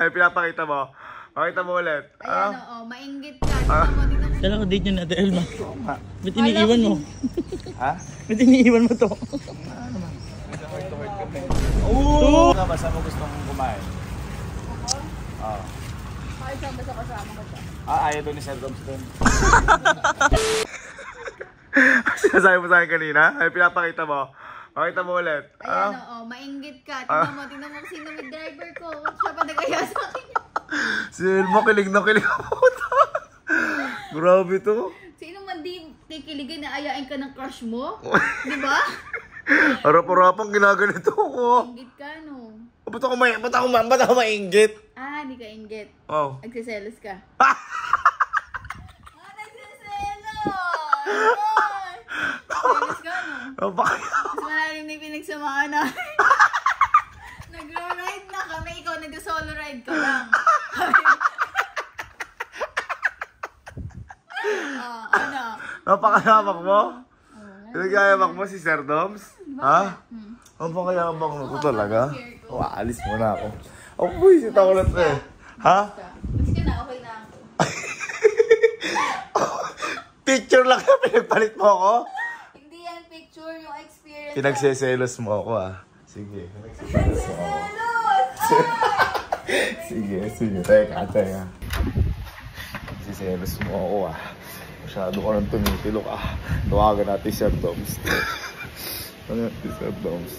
Ay, pinapakita mo. Pakita mo ulit. Ayan, oo. Mainggit ka. Kala ko date niya natin, Elma. Ba't iniiwan mo? Ha? Ba't iniiwan mo to? Oo! Basta mo gusto mong kumain. Oo. Ay, saan ba sa kasama ko siya? Ayaw doon ni Sir Doms doon. Sinasabi mo sa akin kanina? Ay, pinapakita mo. Pakita mo ulit. Ayan, oo. Mainggit ka. Tingnan mo sino may driver ko. Siya pa nagaya sa akin. Si Elmo, kilig na kilig ako. Grabe to. Sino man di kikiligin na ayain ka ng crush mo? Di ba? Harap-harapang ginaganito ko. Inggit ka, no? Ba't ako mainggit? Ah, di ka inggit. Oh. Nagsiselos ka. Nagsiselos! Selos ka, no? Bakit? Mas malalim na yung pinagsamahan na. Nag-ride na kami, ikaw nag-solo ride ka lang. Ano? Napakayamak mo? Pinagyayamak mo si Sir Doms? Ha? Ang pakayamak mo ko talaga? Alis mo na ako. Ako buisit ako lang eh. Ha? Mas ka na, okay na ako. Picture lang na pinagpalit mo ako? Hindi yan picture, yung experience. Pinagseselos mo ako Sige. Pinagseselos mo ako. Sige. Teka. Pinagseselos mo ako Masyado ka nang tumitilok Tawagan natin Sir Doms. Tawagan natin Sir Doms.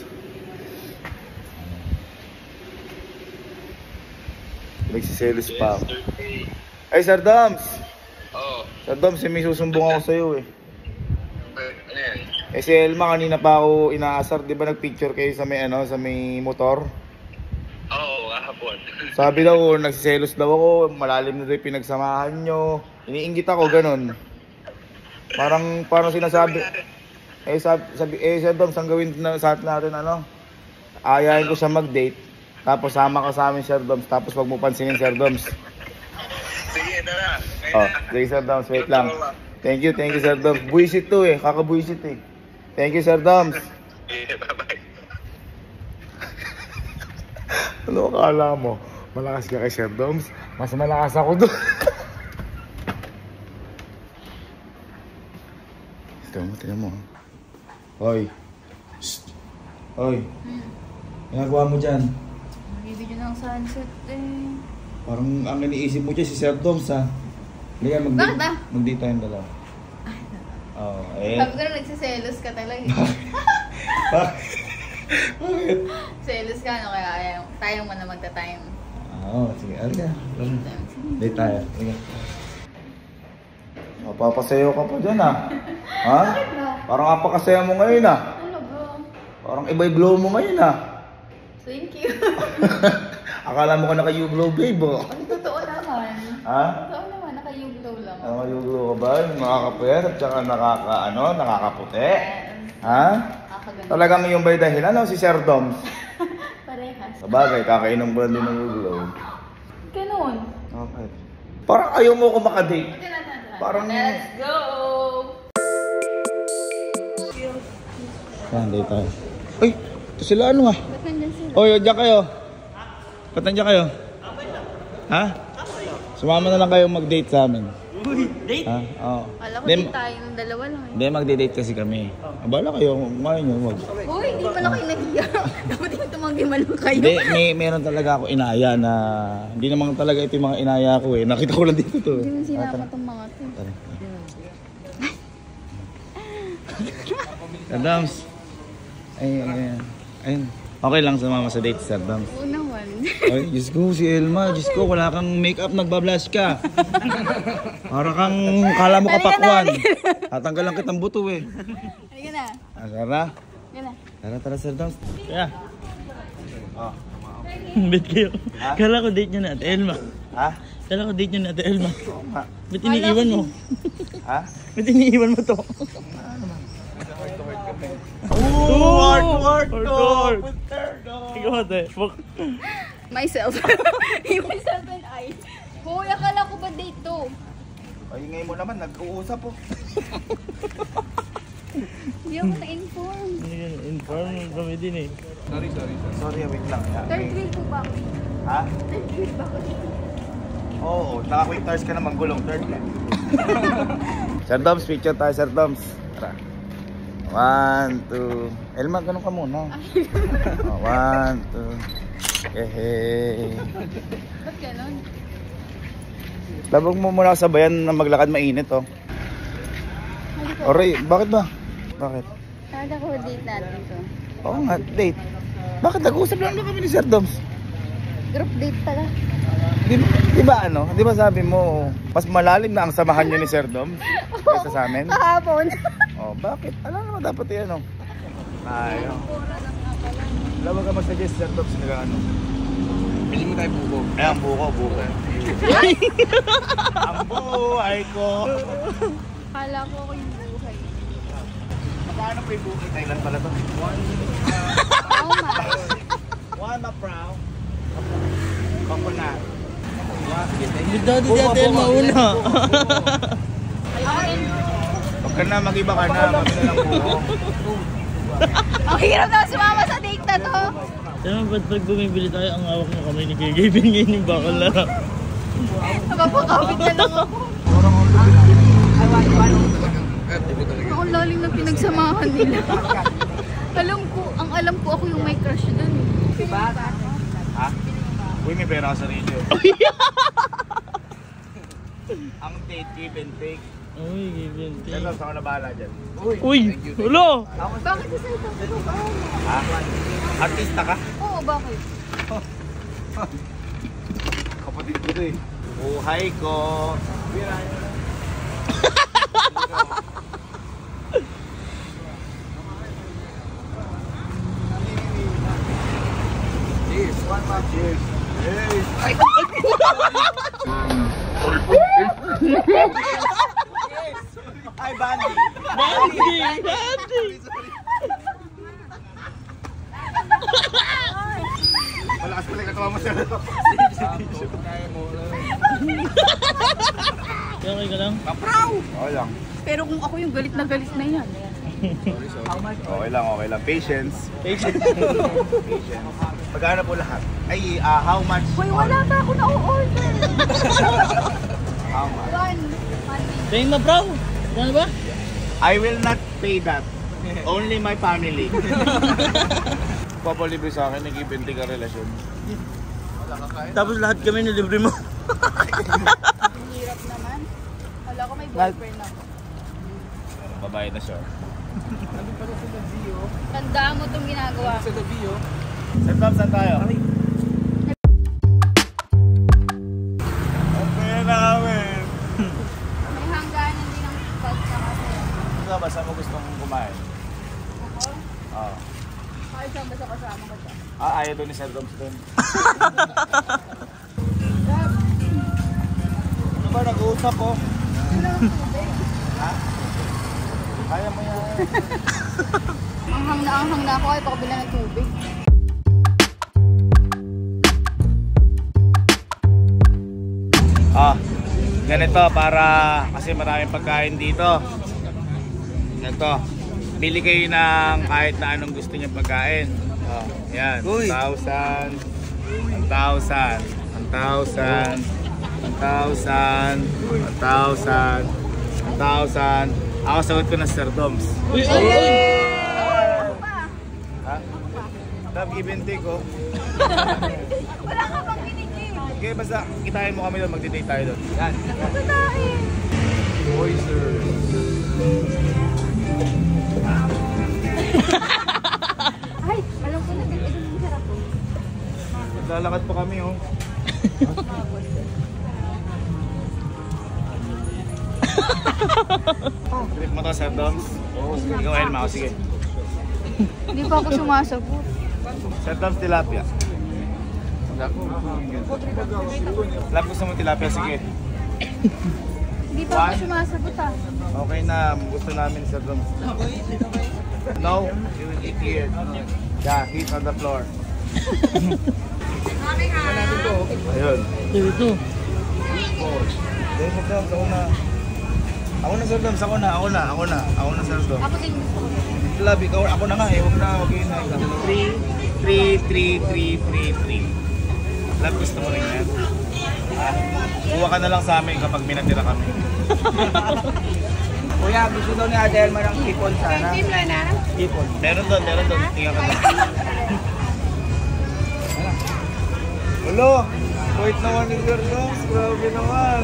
Pinagseselos pa ako. Ay, Sir Doms! Oo. Sir Doms, may susumbong ako sa'yo Ano yan? Si Elma kanina pa ako inaasar, di ba nagpicture kayo sa may motor? Oo, kahapon. Sabi daw, nagsiselos daw ako, malalim na daw yung pinagsamahan nyo. Iniinggit ako, ganun. Parang sinasabi, Sir Doms, ang gawin sa atin natin, ayayin ko siya mag-date, tapos sama ka sa amin, Sir Doms, tapos wag mo pansinin, Sir Doms. Sige, tara. Sige, Sir Doms, wait lang. Thank you, Sir Doms. Buisit to kakabuisit Thank you, Sir Doms. Yeah, bye-bye. Ano akala mo? Malakas ka kay Sir Doms? Mas malakas ako doon. Tignan mo. Hoy. Shh. Hoy. Ginagawa mo dyan? Nag-video ng sunset Parang ang iniisip mo dyan si Sir Doms Liga, Bakit ba? mag-date tayong dalawa. Sabi ko na nagsiselos ka talaga. Bakit? Selos ka, kaya tayo mo na magta-time. Sige. Alga. Date tayo. Sige. Mapapasayo ka pa dyan Ha? Parang apakasaya mo ngayon Ano bro? Parang iba-i glow mo ngayon Thank you. Akala mo ka naka-U-glow babe Ang totoo naman. Ha? Totoo naman, naka-U-glow lang. Naka-U-glow ka ba? Yung nakakapuyat at saka nakakaputi? Ha? Nakakaganda. Talagang yung ba'y dahilan si Sir Doms? Parehas. Sabagay, kakainom ko lang din ng U-glow. Ganun. Okay. Parang ayaw mo ko makadate. Parang... Let's go! Date tayo. Uy! Ito sila Ba't nandyan sila? Oy, dyan kayo. Ba't nandiyan kayo? Ha? Sumama na lang kayo mag-date sa amin. Uy, date? Ha? Oo. Alam ko din tayo ng dalawa lang Hindi, mag-date kasi kami. Abala kayo, kumain nyo, wag. Uy, hindi pala kayo nahiya. Dapat yung tumanggi man lang kayo. Hindi, meron talaga ako inaya na... Hindi naman talaga ito yung mga inaya ko Nakita ko lang dito to. Hindi mo sinama itong mga to. Tara. Sir Doms. Ayun. Okay lang sumama sa date, Sir Doms. Oo naman. Ay, Diyos ko, si Elma. Diyos ko, wala kang make-up, nagbablush ka. Para kang kala mo kapakwan. Tatanggalan kitang buto Halika na. Tara. Halika na. Tara, Sir Doms. Kaya. Bet kayo. Kala ko date niya natin, Elma. Ha? Kala ko date niya natin, Elma. Ba't iniiwan mo? Ha? Ba't iniiwan mo to? Heart. Ikaw ate. Myself. Myself and I. Hoy, akala ko ba date to? Ay, ngayon mo naman, nag-uusap Hindi ako na-inform. Inform kami din eh. Sorry, wait lang. Third grade po ba ako? Ha? Third grade ba ako? Oo, naka-quick tires ka naman, gulong, third lang. Sir Doms, picture tayo, Sir Doms. Tara. 1, 2. Elma, ganun ka muna. 1, 2. Hey. Ba't ganon? Labog mo muna sa bayan na maglakad mainit, oh. Oray, bakit ba? Bakit? Kala ko date natin to. Oo nga, date. Bakit nag-uusap lang kami ni Sir Doms? Group date pala. Di ba ano? Di ba sabi mo, mas malalim na ang samahan niyo ni Sir Doms kaysa sa amin? Kahapon. Oh, bakit? Alam naman dapat yan, oh. Tayo. Alam mo ka mag-suggest, Sir Doms, nila ano? Pili mo tayo buko. Eh, ang buko. Ang buhay ko. Kala ko ako yung buhay. Paano pa yung buko? Thailand pala to. Oh my. One mapraw. Coconut. Dito si Ate El mauna. Huwag ka na, mag-iba ka na. Mami na lang buko. Ang hirap na sumama sa date na to. Tama ba't pag bumibili tayo, ang awak mo kami ni Kevin ngayon yung bakal na. Napapakawit na lang ako. Ang lalim na pinagsamahan nila. Alam ko ako yung may crush doon. Diba? Ha? Uy, may pera ka sa radio. Ang date, give and take. Uy, Kevin. Sir Doms, ako na bahala dyan. Uy, hulo! Bakit sa ito? Ha? Artista ka? Oo, bakit? Kapatid ko to eh. Buhay ko. Cheers. One more cheers. Cheers. Ay, Bandy. Bandi! Malakas pala yung katawa mo, Sir. Okay ka lang? Kapraw! Okay lang. Pero kung ako yung galit na yan. Okay lang. Patience. Patience. Magkano po lahat? Ay, how much? Hoy, wala pa ako na-order. How much? Tingin na bro! Ano ba? I will not pay that. Only my family. Papalibre sa akin, nag-ibente ka relasyon. Tapos lahat kami nilibre mo. Ang hirap naman. Wala ko may boyfriend ako. Babae na siya. Tandaan mo itong ginagawa ko. Sir Doms, saan tayo? Okay namin. May hangganan din ang basta kasi. Ikaw ba, saan mo gustong kumain? Ako? Oo. Kahit saan ba sa kasama ko siya? Ayaw doon ni Sir Doms doon. Ano ba, nag-uusap ko? Ha? Kaya mo yan. Anghang na ako ay pakabila ng tubig. Ganito para kasi maraming pagkain dito. Ganito. Bili kayo ng kahit na anong gusto niyo pagkain. Yan. 1,000. 1,000. 1,000. 1,000. 1,000. 1,000. Ako sagot ko na Sir Doms. Uy! Ha? Love, give and take, oh. Wala ka pang binigay. Okay, basta kitain mo kami doon, magdi-date tayo doon. Yan. Katatain. Boy, sir. Ay, alam ko na din. Ito yung sarap po. Maglalakad pa kami, oh. Trip mo to, Sir Doms? Ikaw, Elma, o sige. Hindi pa ako sumasagot. Sir Doms, tilapia. Love, gusto mo tilapia? Sige. Hindi pa ako sumasagot ah. Okay na, gusto namin Sir Doms. No, you will eat here. Yeah, heat on the floor. Ayun. Ito. Sir Doms, ako na. Ako na, Sir Doms. Ako na, Sir Doms. Ako din gusto ko. Love, ikaw, ako na nga eh. Huwag na, okay na. 3. Love, gusto mo rin yan? Ah, kuha ka na lang sa amin kapag minatira kami. Kuya, gusto daw ni Ate Elma ng hipon sana. Hipon. Meron doon. Tingnan ka doon. Hello! Wait naman ni Sir Doms. Grabe naman.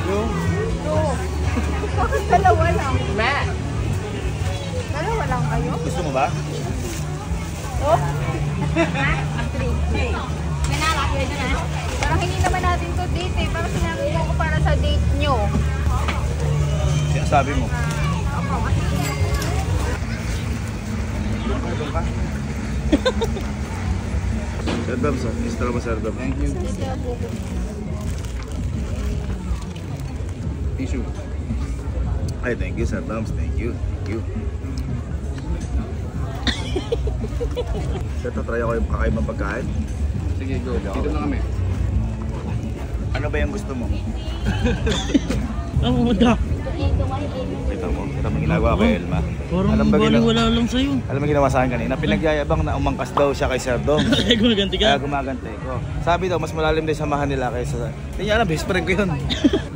Yo? Bakit dalawa lang? Dalawa lang kayo? Gusto mo ba? Oh? May nalaki na na. Parang hindi naman natin to date eh. Parang sinabi mo ko para sa date nyo. Sinasabi mo. Doon ka? Sir Doms, extra mo Sir Doms. Thank you. Tissue. Ay, thank you Sir Doms. Thank you. Sir, try ako yung kakaibang pagkain. Sige, go. Dito na kami. Ano ba yung gusto mo? Ang mga. Kita mo ginagawa kay Elma. Parang Alam ba wala lang sa'yo. Alam mo ginawa sa akin kanina? Pinagyayabang na umangkas daw siya kay Sir Doms. Kaya gumaganti Kaya ka. gumagante ko. Sabi daw, mas malalim din samahan nila kaysa sa... Hindi niya alam, best friend ko yun.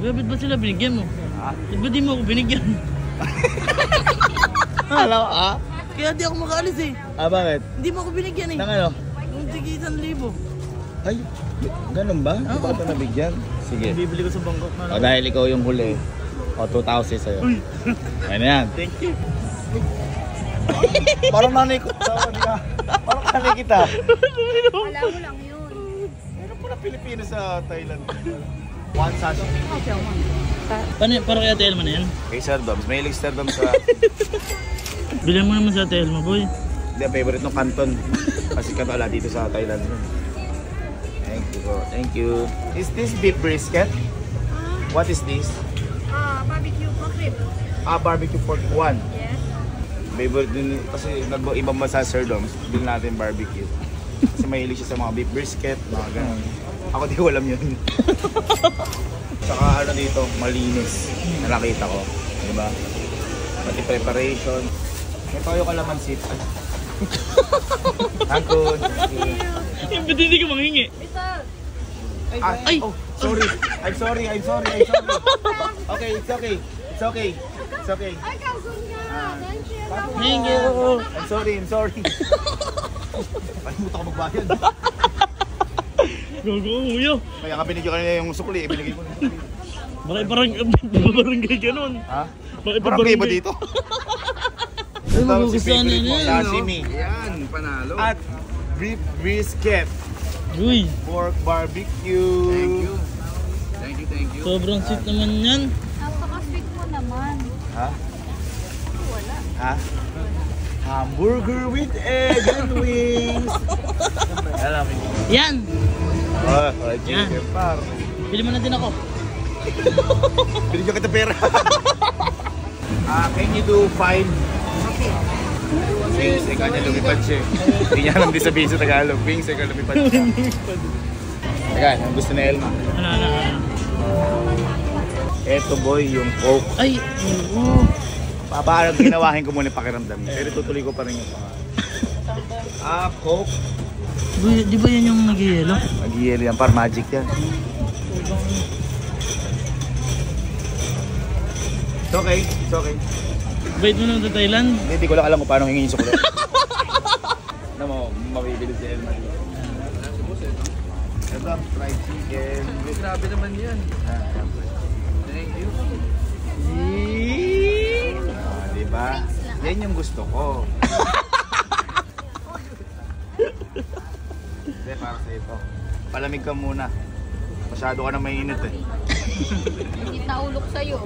Bakit ba sila binigyan mo? Ha? Ba't di mo ako binigyan? Alam ko, Kaya di ako makaalis eh. bakit? Hindi mo ako binigyan eh. Nang ano? Yung tigi 1,000. Ay, ganun ba? Di ba ito nabigyan? Sige. Bibili ko sa Bangkok na. O dahil ikaw yung huli, o 2,000 sa'yo. Ayun na yan. Thank you. Parang nanay ko. Parang nanay kita. Wala mo lang yun. Meron pala Pilipino sa Thailand. One sachet. Para kay Ate Elma na yan? Kay Sir Doms. May hilig Sir Doms sa... Bilhan mo naman sa Ate Elma, boy. Hindi, favorite ng Canton. Kasi katala dito sa Thailand. Thank you. Thank you. Is this beef brisket? What is this? Barbecue pork rib. Barbecue pork 1. Yes. Favorite din kasi ibang bansa Sir Doms, bilhin natin barbecue. Kasi mahilig siya sa mga beef brisket, mga ganun. Ako di ko alam yun. Saka ano dito, malinis. Nakita ko, di ba? Pati preparation. May toyo kalamansi. Tangkod. Yung ba't hindi ka manghingi? Ito. Ay! Oh, sorry. I'm sorry. Okay, it's okay. It's okay. Ay, kasun nga. Thank you. I'm sorry. Kalimutan ko magbayad. Gago ang uyo. Kaya nga binigyan kanina yung sukli, ibinigay ko na yung sukli. Bakit barangay ka nun? Ha? Bakit Parang kayo ba dito? Ay, Ito si magugustuhan favorite na mo, yan. sashimi. Yan, panalo. At beef brisket. Uy, Pork barbecue. Thank you. sobrang sweet naman yan. Napaka-sweet mo naman. Ha? Wala. Ha? Hamburger with egg and wings. Alam mo. Yan! Oh, chicken par. Bili mo na din ako. Binigyan kita pera. Can you do 5? Wings, ikaw niya lumipad siya. Hindi niya alam din sabihin sa Tagalog. Wings, ikaw lumipad siya. Teka, ang gusto na Elma. Ano. Eto boy, yung Coke. Ay, oo. Parang ginawahin ko muna yung pakiramdam niya. Pero tutuloy ko pa rin yung pangalan. Coke. Di ba yan yung nag-yelo? Mag-yelo yan, par magic yan. It's okay. Bait mo naman sa Thailand? Hindi ko lang alam kung paano hingin yung sukli. Ano mo, mabibili si Elma. Ito, fried chicken. Grabe naman yan. Thank you. Diba? Yan yung gusto ko. Hindi, para sa ito. Palamig ka muna. Masyado ka na mainit eh. Hindi naulok sa'yo.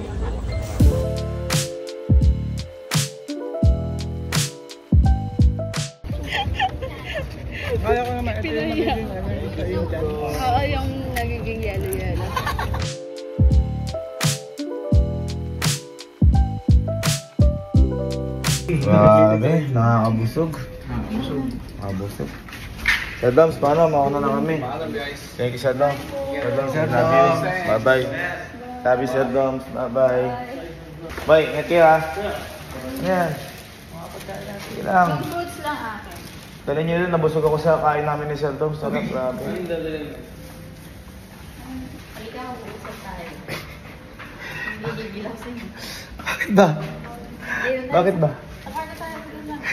Kaya ko naman, ito yung magiging yung dyan. Oo, yung nagiging yellow-yellow. Grabe, nakakabusog. Nakakabusog. Sir Doms, paano? Mauna na kami. Thank you, Sir Doms. Sir Doms, love you. Bye-bye. Sabi Sir Doms, bye-bye. Bye, ingat kayo ha. Yan. Sige lang. Yung fruits lang akin. Dali nyo rin, nabusog ako sa kain namin ni Sir Doms. Sarap, grabe. Halika, mag-uusap tayo. Hindi gigilasin. Bakit ba? Bakit ba? Saka na tayo doon lang.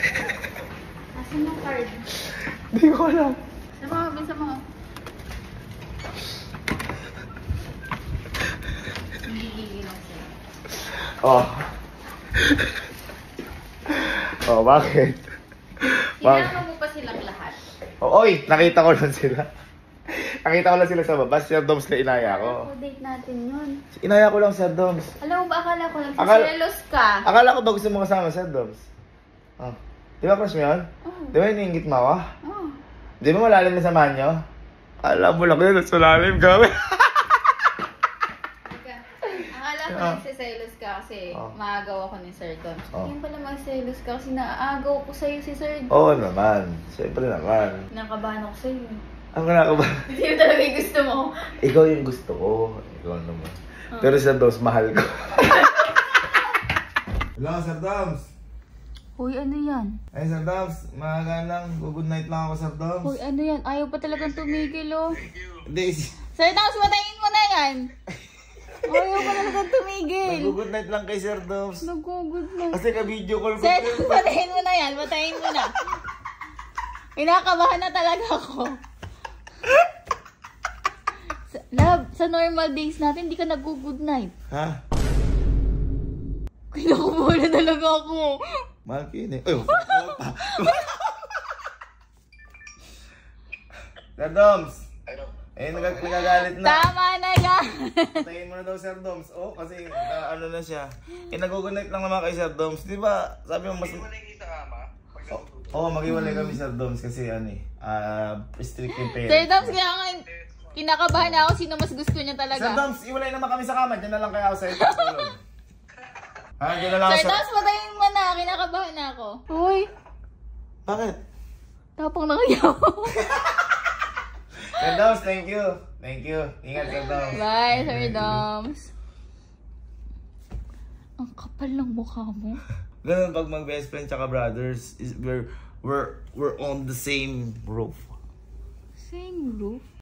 Asan yung card? Hindi ko alam. Sa mga. Hindi gigilasin. Oh. Oh, bakit? Sinama mo pa silang lahat. Oh, oy, nakita ko lang sila. Nakita ko lang sila sa baba. Sir Doms na inaya ko. Ako, date natin yun. Inaya ko lang Sir Doms. Alam mo ba, akala ko nagsiselos ka. Akala ko ba gusto mo kasama Sir Doms? Oh. Di ba crush mo yun? Oh. Di ba iniingit mo ako? Oh. Di ba malalim na samahan nyo? Alam mo lang yun, mas malalim kami. Akala ko nagsiselos ka kasi maagaw ako ni Sir Don. Hindi pala magselos ka kasi naaagaw ko sa'yo si Sir Don. Oo naman. Siyempre naman. Nakabahan ako sa'yo. Ako na ba? Hindi mo talaga yung gusto mo. Ikaw yung gusto ko. Ikaw naman. Pero Sir Doms, mahal ko. Hello, Sir Doms. Hoy, ano yan? Ay, Sir Doms. Maaga lang. Good night lang ako, Sir Doms. Hoy, ano yan? Ayaw pa talagang tumigil, oh. Hindi. Sir Doms, matayin mo na yan. Ayaw pa talagang tumigil. Nag-good night lang kay Sir Doms. Nag-good na. Kasi ka-video call ko. Sir Doms, matayin mo na yan. Matayin mo na. Kinakabahan na talaga ako. Love, sa normal days natin, hindi ka nag-good night. Ha? Kinakabahan na talaga ako. Mahal ko yun eh. Ay, Sir Doms. Eh, nagagalit na. Tama na yan. Patayin mo na daw, Sir Doms. Oh, kasi ano na siya. Eh, nag-good lang naman kay Sir Doms. Di ba, sabi mo mas... Oo, mag-iwalay kami, Sir Doms, kasi ano eh, strict yung parents. Sir Doms, kaya nga kinakabahan ako sino mas gusto niya talaga. Sir Doms, iwalay naman kami sa kama. Diyan na lang kaya ako sa'yo. Diyan na lang ako Sir Doms, patayin mo na. Kinakabahan na ako. Uy, Bakit? tapang na kaya ako. Sir Doms, thank you. Thank you. Ingat, Sir Doms. Bye, Sir Doms. Ang kapal ng mukha mo. Ganun pag mag-best friend tsaka brothers, is we're on the same roof. Same roof?